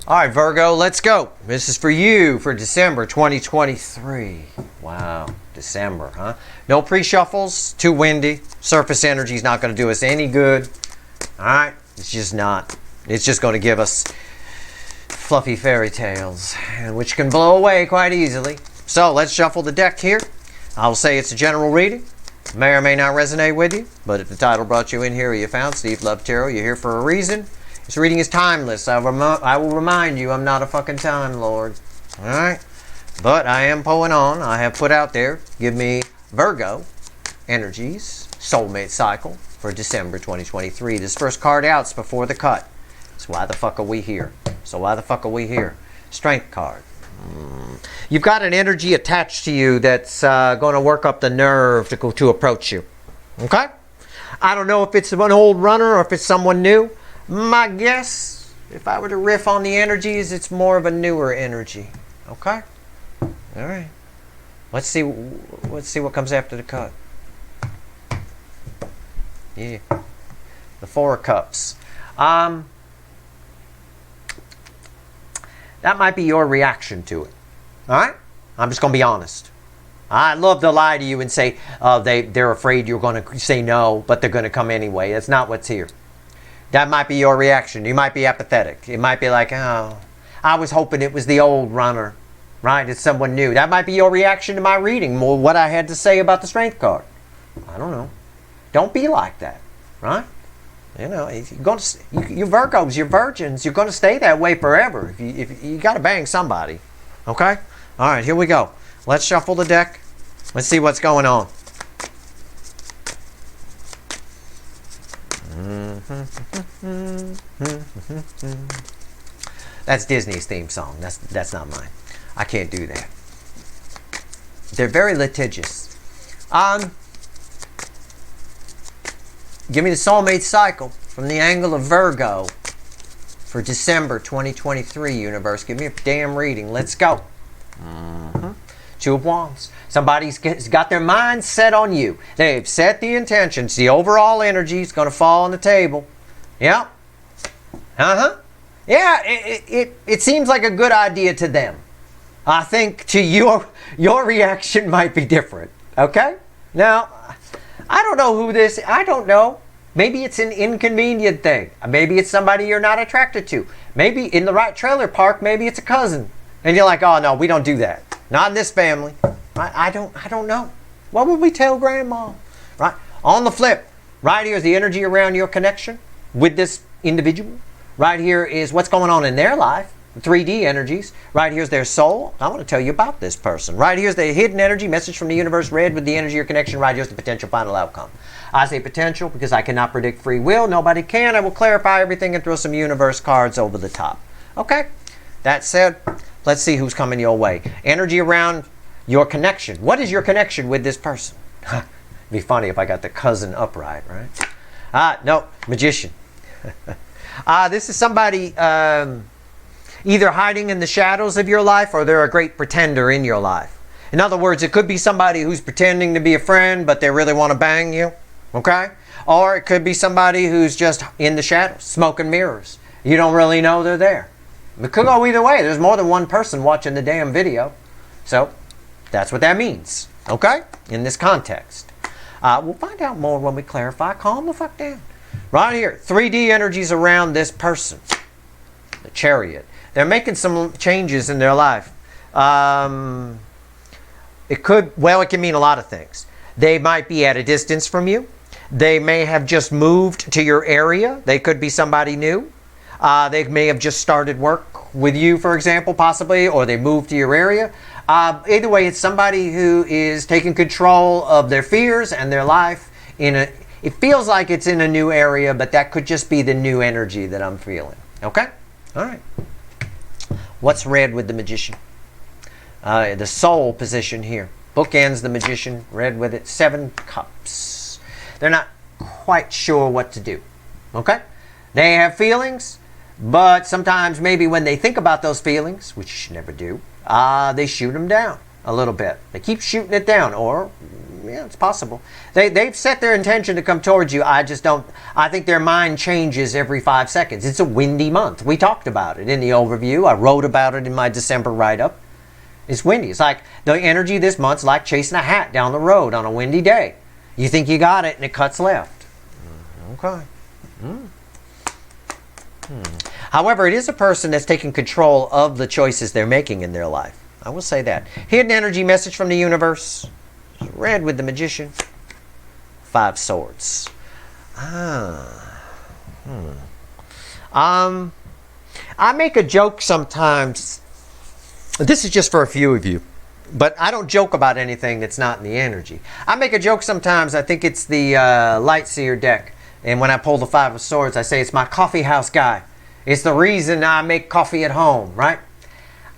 All right, Virgo, let's go. This is for you for December 2023. Wow, December, huh? No pre-shuffles, too windy. Surface energy is not going to do us any good. All right, it's just not. It's just going to give us fluffy fairy tales, which can blow away quite easily. So let's shuffle the deck here. I'll say it's a general reading. May or may not resonate with you, but if the title brought you in here or you found Steve Love Tarot, you're here for a reason. This reading is timeless. I will remind you, I'm not a fucking time lord. Alright? But I am pulling on. I have put out there, give me Virgo energies, soulmate cycle for December 2023. This first card out's before the cut. So why the fuck are we here? Strength card. You've got an energy attached to you that's going to work up the nerve to approach you. Okay? I don't know if it's an old runner or if it's someone new. My guess, if I were to riff on the energies, it's more of a newer energy. Okay? All right. Let's see what comes after the cut. Yeah. The Four of Cups. That might be your reaction to it. All right? I'm just going to be honest. I'd love to lie to you and say they're afraid you're going to say no, but they're going to come anyway. That's not what's here. That might be your reaction. You might be apathetic. It might be like, oh, I was hoping it was the old runner, right? It's someone new. That might be your reaction to my reading, more what I had to say about the Strength card. I don't know. Don't be like that, right? You know, if you're going to, you Virgos, you're virgins. You're going to stay that way forever. If you got to bang somebody, okay? All right, here we go. Let's shuffle the deck. Let's see what's going on. That's Disney's theme song. That's not mine. I can't do that. They're very litigious. Give me the soulmate cycle from the angle of Virgo for December 2023, universe. Give me a damn reading. Let's go. Two of Wands. Somebody's got their mind set on you. They've set the intentions. The overall energy is going to fall on the table. Yeah. Yeah, it seems like a good idea to them. I think to your reaction might be different. Okay? Now, I don't know who this... I don't know. Maybe it's an inconvenient thing. Maybe it's somebody you're not attracted to. Maybe in the right trailer park, maybe it's a cousin. And you're like, oh, no, we don't do that. Not in this family. Right? I don't know. What would we tell grandma? Right? On the flip, right here is the energy around your connection with this individual. Right here is what's going on in their life. 3D energies. Right here's their soul. I want to tell you about this person. Right here's the hidden energy, message from the universe, read with the energy or connection. Right here's the potential final outcome. I say potential because I cannot predict free will. Nobody can. I will clarify everything and throw some universe cards over the top. Okay? That said, let's see who's coming your way. Energy around your connection. What is your connection with this person? It'd be funny if I got the cousin upright, right? No, magician. This is somebody either hiding in the shadows of your life or they're a great pretender in your life. In other words, it could be somebody who's pretending to be a friend, but they really want to bang you. Okay? Or it could be somebody who's just in the shadows, smoke and mirrors. You don't really know they're there. It could go either way. There's more than one person watching the damn video. So, that's what that means. Okay? In this context. We'll find out more when we clarify. Calm the fuck down. Right here. 3D energies around this person. The Chariot. They're making some changes in their life. It can mean a lot of things. They might be at a distance from you. They may have just moved to your area. They could be somebody new. They may have just started work with you, for example, possibly, or they moved to your area. Either way, it's somebody who is taking control of their fears and their life. It feels like it's in a new area, but that could just be the new energy that I'm feeling. Okay? All right. What's red with the Magician? The soul position here. Bookends the Magician. Red with it. 7 cups. They're not quite sure what to do. Okay? They have feelings, but sometimes maybe when they think about those feelings, which you should never do, they shoot them down a little bit. They keep shooting it down, or yeah, it's possible. They've set their intention to come towards you. I just don't. I think their mind changes every 5 seconds. It's a windy month. We talked about it in the overview. I wrote about it in my December write-up. It's windy. It's like the energy this month's like chasing a hat down the road on a windy day. You think you got it, and it cuts left. Okay. However, it is a person that's taking control of the choices they're making in their life. I will say that. Hidden energy message from the universe. Red with the Magician. 5 Swords. I make a joke sometimes. This is just for a few of you. But I don't joke about anything that's not in the energy. I make a joke sometimes. I think it's the Light Seer deck. And when I pull the 5 of Swords, I say it's my coffee house guy. It's the reason I make coffee at home, right?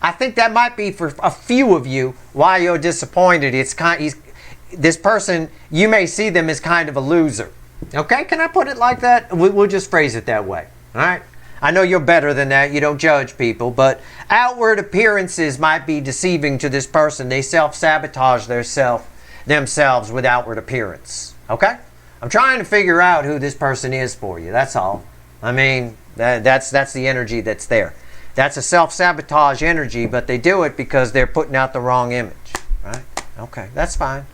I think that might be for a few of you why you're disappointed. This person, you may see them as kind of a loser. Okay, can I put it like that? We'll just phrase it that way, all right? I know you're better than that. You don't judge people, but outward appearances might be deceiving to this person. They self-sabotage themselves with outward appearance, okay? I'm trying to figure out who this person is for you, that's all. I mean, that's the energy that's there. That's a self-sabotage energy, but they do it because they're putting out the wrong image, right? Okay, that's fine.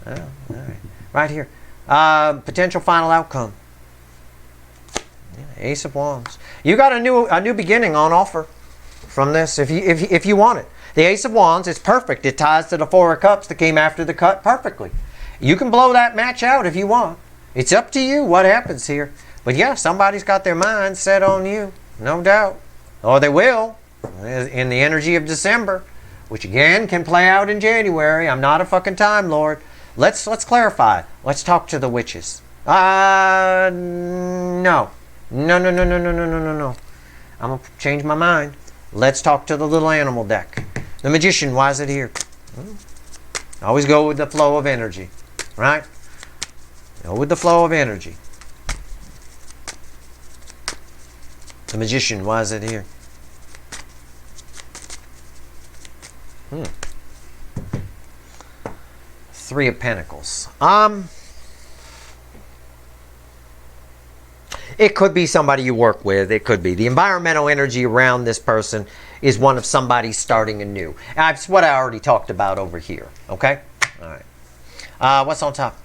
All right. Right here. Potential final outcome. Yeah, Ace of Wands. You got a new beginning on offer from this if you want it. The Ace of Wands is perfect. It ties to the 4 of Cups that came after the cut perfectly. You can blow that match out if you want. It's up to you what happens here. But yeah, somebody's got their mind set on you, no doubt. Or they will, in the energy of December, which again can play out in January. I'm not a fucking Time Lord. Let's clarify. Let's talk to the witches. No. No. I'm going to change my mind. Let's talk to the little animal deck. The Magician, why is it here? Always go with the flow of energy, right? Go with the flow of energy. The Magician, why is it here? 3 of Pentacles. It could be somebody you work with. It could be. The environmental energy around this person is one of somebody starting anew. That's what I already talked about over here. Okay? All right. What's on top?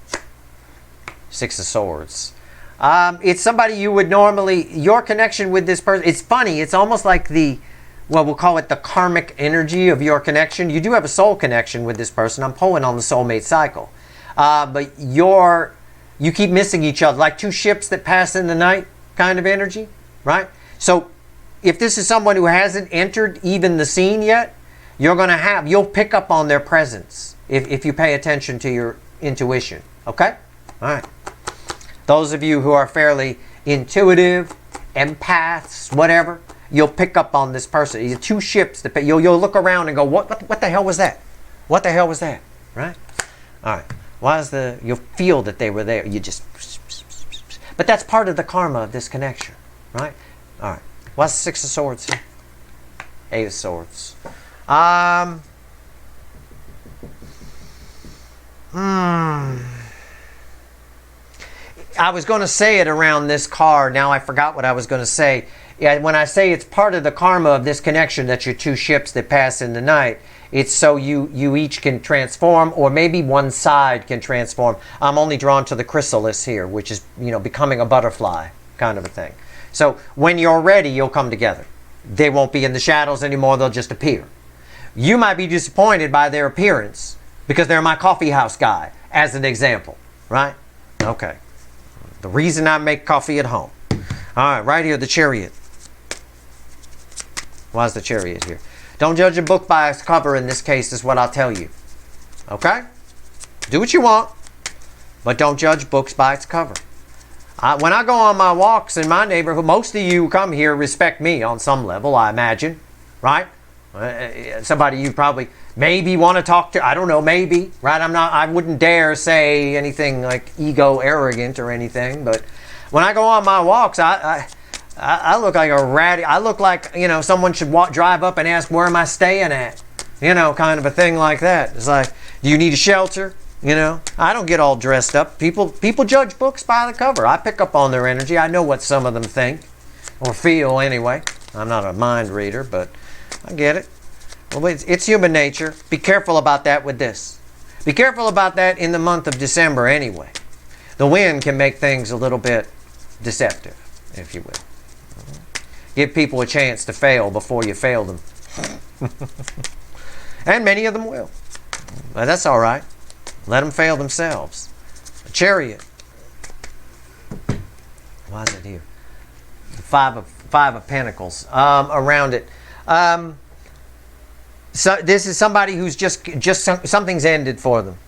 6 of Swords. It's somebody you would normally, your connection with this person, it's funny, it's almost like we'll call it the karmic energy of your connection. You do have a soul connection with this person. I'm pulling on the soulmate cycle. But you keep missing each other, like 2 ships that pass in the night kind of energy, right? So if this is someone who hasn't entered even the scene yet, you'll pick up on their presence if you pay attention to your intuition, okay? All right. Those of you who are fairly intuitive, empaths, whatever, you'll pick up on this person. 2 ships. You'll look around and go, what the hell was that? What the hell was that? Right? All right. You'll feel that they were there. But that's part of the karma of this connection. Right? All right. What's the 6 of Swords here? 8 of Swords. I was going to say it around this card. Now I forgot what I was going to say. Yeah, when I say it's part of the karma of this connection that you're 2 ships that pass in the night, it's so you each can transform, or maybe one side can transform. I'm only drawn to the chrysalis here, which is, becoming a butterfly kind of a thing. So when you're ready, you'll come together. They won't be in the shadows anymore. They'll just appear. You might be disappointed by their appearance because they're my coffee house guy, as an example, right? Okay. The reason I make coffee at home. All right, right here, the Chariot. Why is the Chariot here? Don't judge a book by its cover in this case, is what I'll tell you. Okay? Do what you want, but don't judge books by its cover. When I go on my walks in my neighborhood, most of you who come here respect me on some level, I imagine. Right? Somebody you probably maybe want to talk to. I don't know, maybe. Right? I wouldn't dare say anything like ego arrogant or anything, but when I go on my walks, I look like a ratty. I look like, someone should drive up and ask, where am I staying at? Kind of a thing like that. It's like, do you need a shelter? You know, I don't get all dressed up. People judge books by the cover. I pick up on their energy. I know what some of them think or feel anyway. I'm not a mind reader, but I get it. Well, it's human nature. Be careful about that with this. Be careful about that in the month of December anyway. The wind can make things a little bit deceptive, if you will. Give people a chance to fail before you fail them. And many of them will. But that's all right. Let them fail themselves. A Chariot. Why is it here? The Five of Pentacles. Around it. So this is somebody who's just something's ended for them.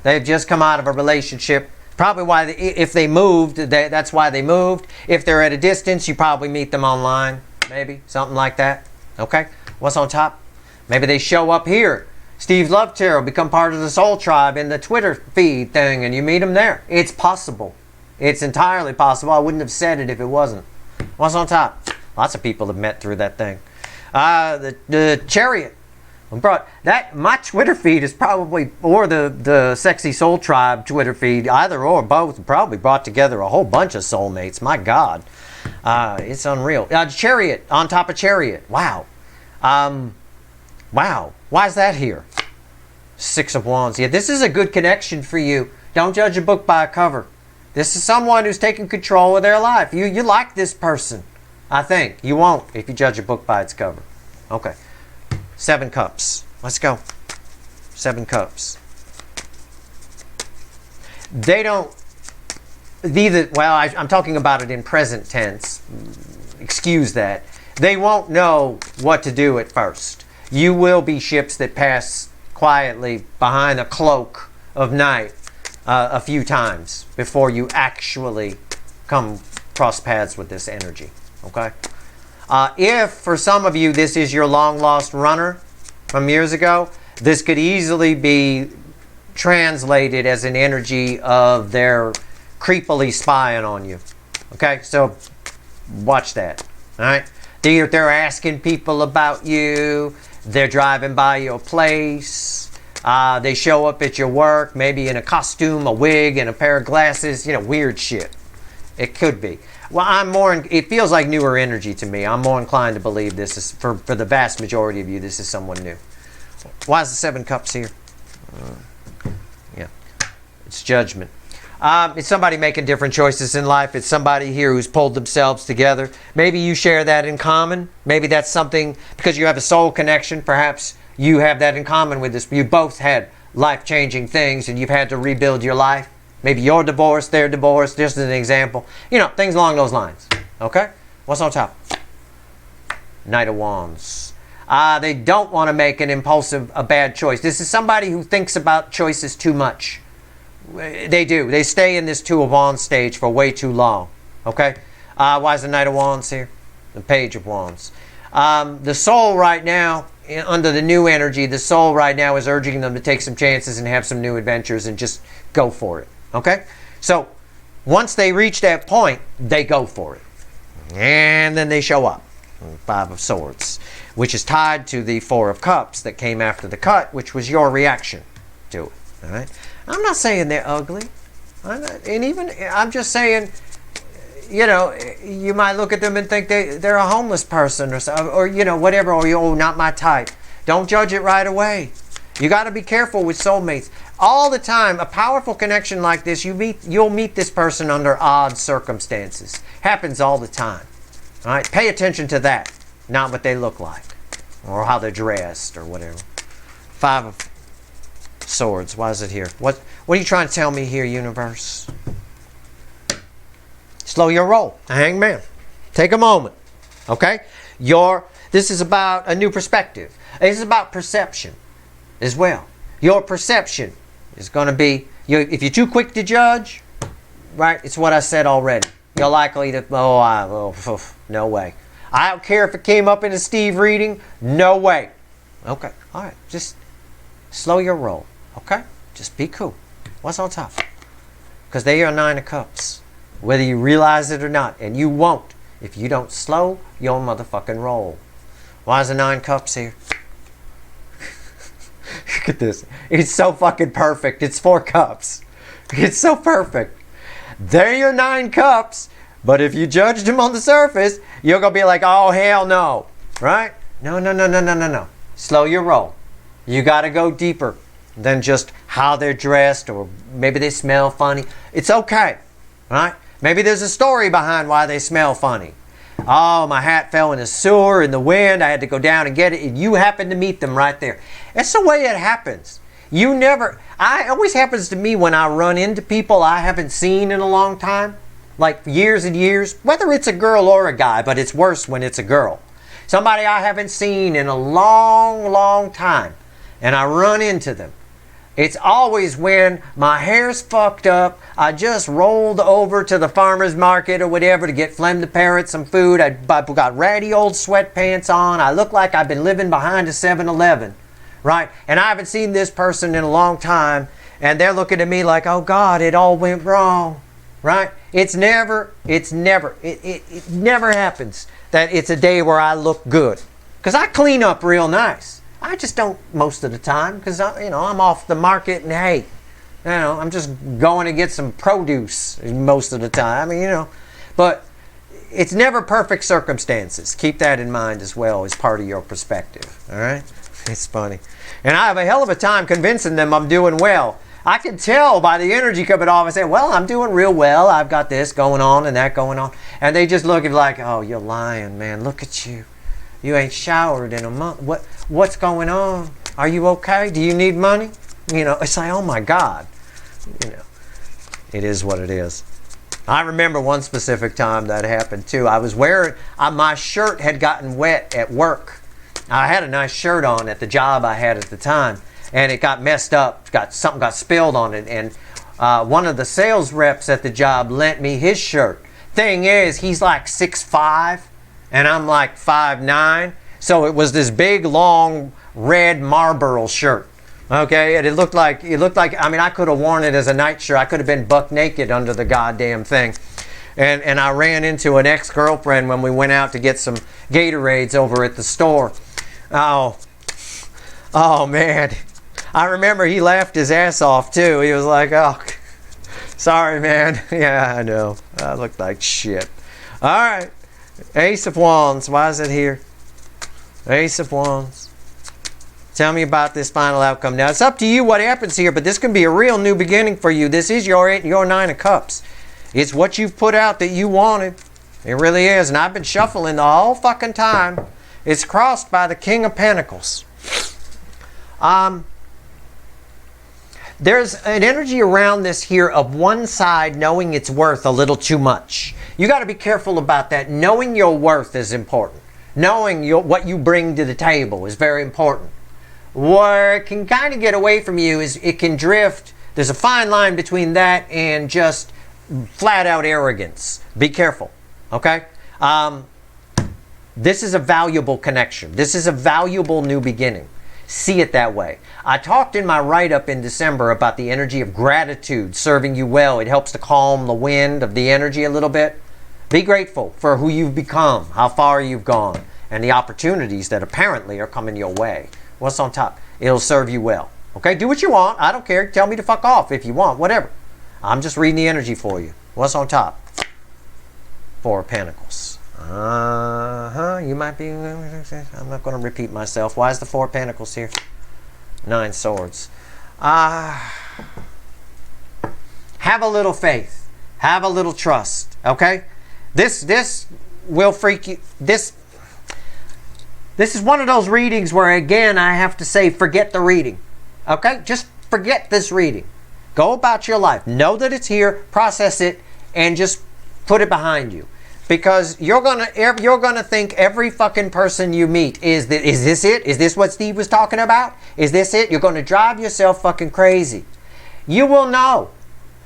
They've just come out of a relationship. Probably why if they moved, that's why they moved. If they're at a distance, you probably meet them online. Maybe something like that. Okay. What's on top? Maybe they show up here. Steve Love Tarot, become part of the Soul Tribe in the Twitter feed thing, and you meet them there. It's possible. It's entirely possible. I wouldn't have said it if it wasn't. What's on top? Lots of people have met through that thing. The Chariot. My Twitter feed is probably, or the Sexy Soul Tribe Twitter feed, either or both, probably brought together a whole bunch of soulmates. My God. It's unreal. Chariot, on top of Chariot. Wow. Wow. Why is that here? Six of Wands. Yeah, this is a good connection for you. Don't judge a book by a cover. This is someone who's taking control of their life. You like this person, I think. You won't if you judge a book by its cover. Okay. 7 Cups. Let's go. 7 Cups. They don't... I'm talking about it in present tense. Excuse that. They won't know what to do at first. You will be ships that pass quietly behind a cloak of night a few times before you actually come cross paths with this energy. Okay? If, for some of you, this is your long-lost runner from years ago, this could easily be translated as an energy of their creepily spying on you. Okay? So, watch that. All right? They're asking people about you. They're driving by your place. They show up at your work, maybe in a costume, a wig, and a pair of glasses. You know, weird shit. It could be. Well, it feels like newer energy to me. I'm more inclined to believe this is, for the vast majority of you, this is someone new. Why is the 7 Cups here? Yeah. It's judgment. It's somebody making different choices in life. It's somebody here who's pulled themselves together. Maybe you share that in common. Maybe that's something, because you have a soul connection, perhaps you have that in common with this. You both had life-changing things and you've had to rebuild your life. Maybe you're divorced, they're divorced, just as an example. You know, things along those lines. Okay? What's on top? Knight of Wands. They don't want to make a bad choice. This is somebody who thinks about choices too much. They do. They stay in this 2 of Wands stage for way too long. Okay? Why is the Knight of Wands here? The Page of Wands. The soul right now, under the new energy, the soul right now is urging them to take some chances and have some new adventures and just go for it. Okay? So, once they reach that point, they go for it. And then they show up. 5 of Swords. Which is tied to the 4 of Cups that came after the cut, which was your reaction to it. All right? I'm not saying they're ugly. I'm just saying, you know, you might look at them and think they're a homeless person or you know, whatever, or oh, not my type. Don't judge it right away. You got to be careful with soulmates. All the time, a powerful connection like this, you'll meet this person under odd circumstances. Happens all the time. All right? Pay attention to that, not what they look like or how they're dressed or whatever. 5 of Swords. Why is it here? What are you trying to tell me here, universe? Slow your roll. A Hangman. Take a moment. Okay? This is about a new perspective. This is about perception as well. Your perception is going to be, if you're too quick to judge, right, it's what I said already. You're likely to, no way. I don't care if it came up in a Steve reading, no way. Okay, all right, just slow your roll, okay? Just be cool. What's on top? Because they are 9 of Cups, whether you realize it or not, and you won't if you don't slow your motherfucking roll. Why is the 9 Cups here? Look at this. It's so fucking perfect. It's 4 cups. It's so perfect. They're your 9 cups, but if you judged them on the surface, you're going to be like, oh, hell no. Right? No, no, no, no, no, no, no. Slow your roll. You got to go deeper than just how they're dressed, or maybe they smell funny. It's okay. Right? Maybe there's a story behind why they smell funny. Oh, my hat fell in the sewer in the wind. I had to go down and get it. And you happen to meet them right there. That's the way it happens. It always happens to me when I run into people I haven't seen in a long time. Like years and years. Whether it's a girl or a guy, but it's worse when it's a girl. Somebody I haven't seen in a long, long time. And I run into them. It's always when my hair's fucked up, I just rolled over to the farmer's market or whatever to get Flem the Parrot some food. I've got ratty old sweatpants on. I look like I've been living behind a 7-Eleven, right? And I haven't seen this person in a long time, and they're looking at me like, oh God, it all went wrong, right? It never happens that it's a day where I look good. Because I clean up real nice. I just don't most of the time because I'm off the market and hey, I'm just going to get some produce most of the time. But it's never perfect circumstances. Keep that in mind as well as part of your perspective. All right, it's funny, and I have a hell of a time convincing them I'm doing well. I can tell by the energy coming off. I say, well, I'm doing real well. I've got this going on and that going on, and they just look at me like, oh, you're lying, man. Look at you. You ain't showered in a month. What's going on? Are you okay? Do you need money? It's like, oh my God. It is what it is. I remember one specific time that happened too. I was wearing, my shirt had gotten wet at work. I had a nice shirt on at the job I had at the time, and it got messed up. Something got spilled on it, and one of the sales reps at the job lent me his shirt. Thing is, he's like 6'5", and I'm like 5'9", so it was this big, long, red Marlboro shirt. Okay, and it looked like, I could have worn it as a nightshirt. I could have been buck naked under the goddamn thing. And I ran into an ex-girlfriend when we went out to get some Gatorades over at the store. Oh man. I remember he laughed his ass off too. He was like, oh, sorry man. Yeah, I know. I looked like shit. All right. Ace of Wands. Why is it here? Ace of Wands. Tell me about this final outcome. Now, it's up to you what happens here, but this can be a real new beginning for you. This is your 8 and your 9 of Cups. It's what you've put out that you wanted. It really is. And I've been shuffling the whole fucking time. It's crossed by the King of Pentacles. There's an energy around this here of one side knowing it's worth a little too much. You got to be careful about that. Knowing your worth is important. Knowing what you bring to the table is very important. Where it can kind of get away from you is it can drift. There's a fine line between that and just flat out arrogance. Be careful, okay? This is a valuable connection. This is a valuable new beginning. See it that way. I talked in my write-up in December about the energy of gratitude serving you well. It helps to calm the wind of the energy a little bit. Be grateful for who you've become, how far you've gone, and the opportunities that apparently are coming your way. What's on top? It'll serve you well. Okay, do what you want. I don't care. Tell me to fuck off if you want. Whatever. I'm just reading the energy for you. What's on top? 4 of Pentacles. You might be... I'm not going to repeat myself. Why is the 4 of Pentacles here? 9 Swords. Have a little faith. Have a little trust. Okay? This will freak you. This is one of those readings where, again, I have to say, forget the reading. Okay? Just forget this reading. Go about your life. Know that it's here. Process it. And just put it behind you. Because you're gonna think every fucking person you meet is this it? Is this what Steve was talking about? Is this it? You're gonna drive yourself fucking crazy. You will know.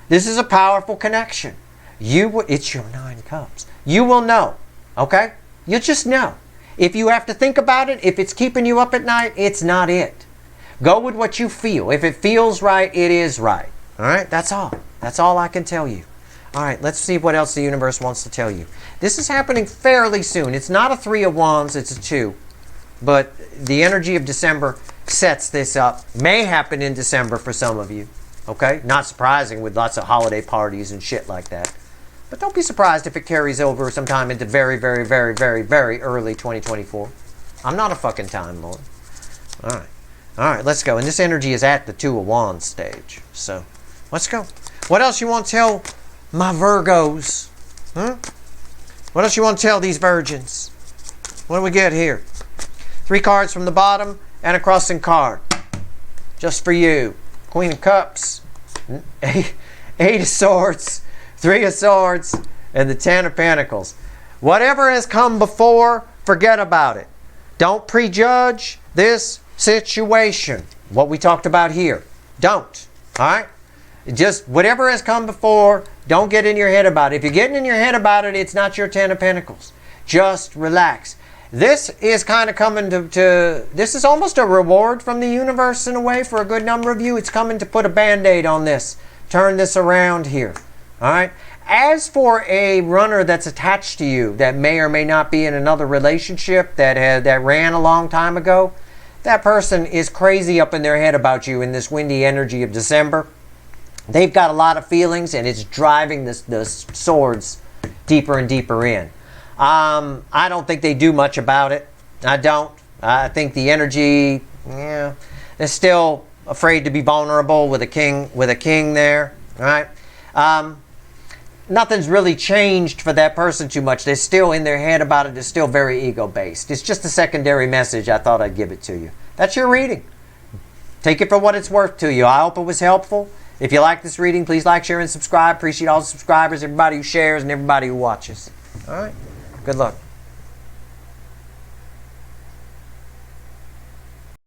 This is a powerful connection. It's your 9 Cups. You will know. Okay? You just know. If you have to think about it, if it's keeping you up at night, it's not it. Go with what you feel. If it feels right, it is right. All right? That's all. That's all I can tell you. All right, let's see what else the universe wants to tell you. This is happening fairly soon. It's not a 3 of Wands, it's a 2. but the energy of December sets this up. May happen in December for some of you. Okay? Not surprising with lots of holiday parties and shit like that. But don't be surprised if it carries over sometime into very, very, very, very, very early 2024. I'm not a fucking Time Lord. All right. All right, let's go. And this energy is at the Two of Wands stage. So, let's go. What else you want to tell my Virgos? What else you want to tell these virgins? What do we get here? 3 cards from the bottom and a crossing card. Just for you. Queen of Cups, 8 of Swords, 3 of Swords, and the 10 of Pentacles. Whatever has come before, forget about it. Don't prejudge this situation. What we talked about here. Don't. All right? Just whatever has come before, don't get in your head about it. If you're getting in your head about it, it's not your 10 of Pentacles. Just relax. This is kind of coming to this is almost a reward from the universe in a way for a good number of you. It's coming to put a band-aid on this. Turn this around here. All right? As for a runner that's attached to you that may or may not be in another relationship that ran a long time ago, that person is crazy up in their head about you in this windy energy of December. They've got a lot of feelings, and it's driving the swords deeper and deeper in. I don't think they do much about it. I don't. I think the energy, they're still afraid to be vulnerable with a king there, right? Nothing's really changed for that person too much. They're still in their head about it. They're still very ego-based. It's just a secondary message. I thought I'd give it to you. That's your reading. Take it for what it's worth to you. I hope it was helpful. If you like this reading, please like, share, and subscribe. Appreciate all the subscribers, everybody who shares, and everybody who watches. All right? Good luck.